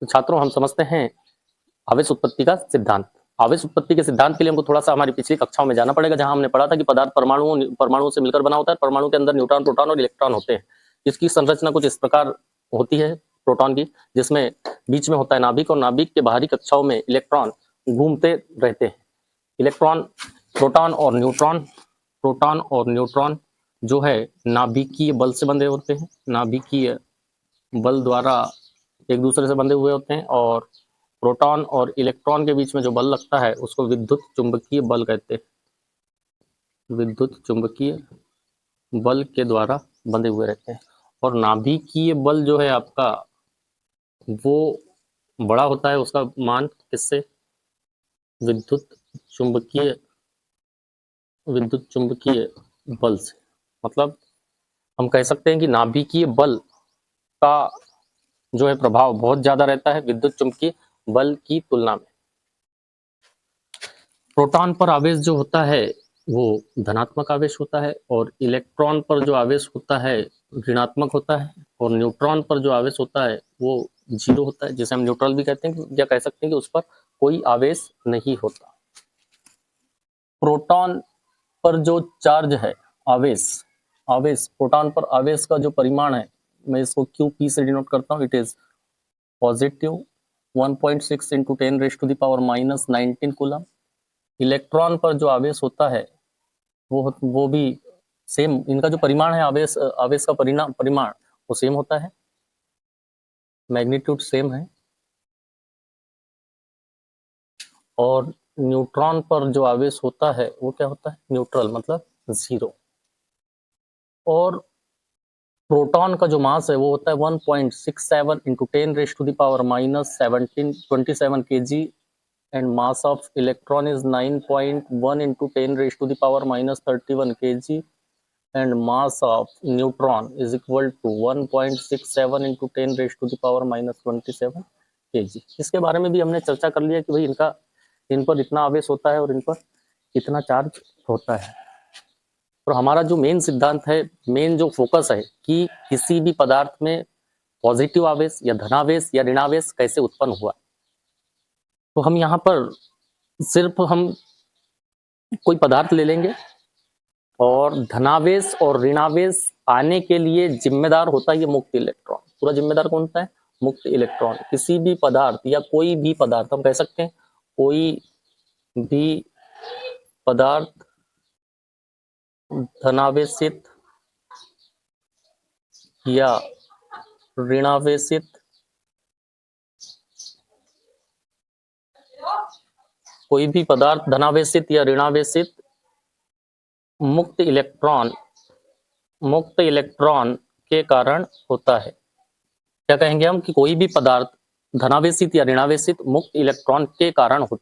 तो छात्रों हम समझते हैं आवेश उत्पत्ति का सिद्धांत। आवेश उत्पत्ति के सिद्धांत के लिए हमको थोड़ा सा हमारी पिछली कक्षाओं में जाना पड़ेगा, जहां हमने पढ़ा था कि पदार्थ परमाणुओं से मिलकर बना होता है। परमाणु के अंदर न्यूट्रॉन, प्रोटॉन और इलेक्ट्रॉन होते हैं। इसकी संरचना कुछ इस प्रकार होती है प्रोटॉन की, जिसमें बीच में होता है नाभिक, और नाभिक के बाहरी कक्षाओं में इलेक्ट्रॉन घूमते रहते हैं। इलेक्ट्रॉन, प्रोटॉन और न्यूट्रॉन जो है नाभिकीय बल से बंधे होते हैं, नाभिकीय बल द्वारा एक दूसरे से बंधे हुए होते हैं। और प्रोटॉन और इलेक्ट्रॉन के बीच में जो बल लगता है उसको विद्युत चुंबकीय बल कहते हैं। विद्युत चुंबकीय बल के द्वारा बंधे हुए रहते हैं। और नाभिकीय बल जो है आपका वो बड़ा होता है, उसका मान किससे? विद्युत चुंबकीय बल से। मतलब हम कह सकते हैं कि नाभिकीय बल का जो है प्रभाव बहुत ज्यादा रहता है विद्युत चुंबकीय बल की तुलना में। प्रोटॉन पर आवेश जो होता है वो धनात्मक आवेश होता है, और इलेक्ट्रॉन पर जो आवेश होता है ऋणात्मक होता है, और न्यूट्रॉन पर जो आवेश होता है वो जीरो होता है, जिसे हम न्यूट्रल भी कहते हैं, या कह सकते हैं कि उस पर कोई आवेश नहीं होता। प्रोटॉन पर जो चार्ज है, आवेश प्रोटॉन पर आवेश का जो परिमाण है, मैं इसको QP से डिनोट करता हूँ। It is positive 1.6 into 10⁻⁻19 coulomb. Electron पर जो आवेश होता है वो भी सेम, इनका जो परिमाण है आवेश का परिमाण वो सेम होता है, मैग्नीट्यूड सेम है। और न्यूट्रॉन पर जो आवेश होता है वो क्या होता है? न्यूट्रल, मतलब जीरो। और प्रोटॉन का जो मास है वो होता है 1.67 into 10⁻⁻17 kg, and mass of electron is 9.1 into 10⁻⁻31 kg, and mass of neutron is equal to 1.67 into 10⁻⁻27 kg। इसके बारे में भी हमने चर्चा कर लिया कि भाई इन पर इतना आवेश होता है और इन पर इतना चार्ज होता है। और हमारा जो मेन सिद्धांत है, मेन जो फोकस है कि किसी भी पदार्थ में पॉजिटिव आवेश या धनावेश या ऋणावेश कैसे उत्पन्न हुआ। तो हम यहाँ पर सिर्फ हम कोई पदार्थ ले लेंगे, और धनावेश और ऋणावेश आने के लिए जिम्मेदार होता है ये मुक्त इलेक्ट्रॉन। पूरा जिम्मेदार कौन होता है? मुक्त इलेक्ट्रॉन। किसी भी पदार्थ या कोई भी पदार्थ, हम कह सकते हैं कोई भी पदार्थ धनावेशित या ऋणावेशित या ऋणावेशित मुक्त इलेक्ट्रॉन के कारण होता है। क्या कहेंगे हम? कि कोई भी पदार्थ धनावेशित या ऋणावेशित मुक्त इलेक्ट्रॉन के कारण होता है।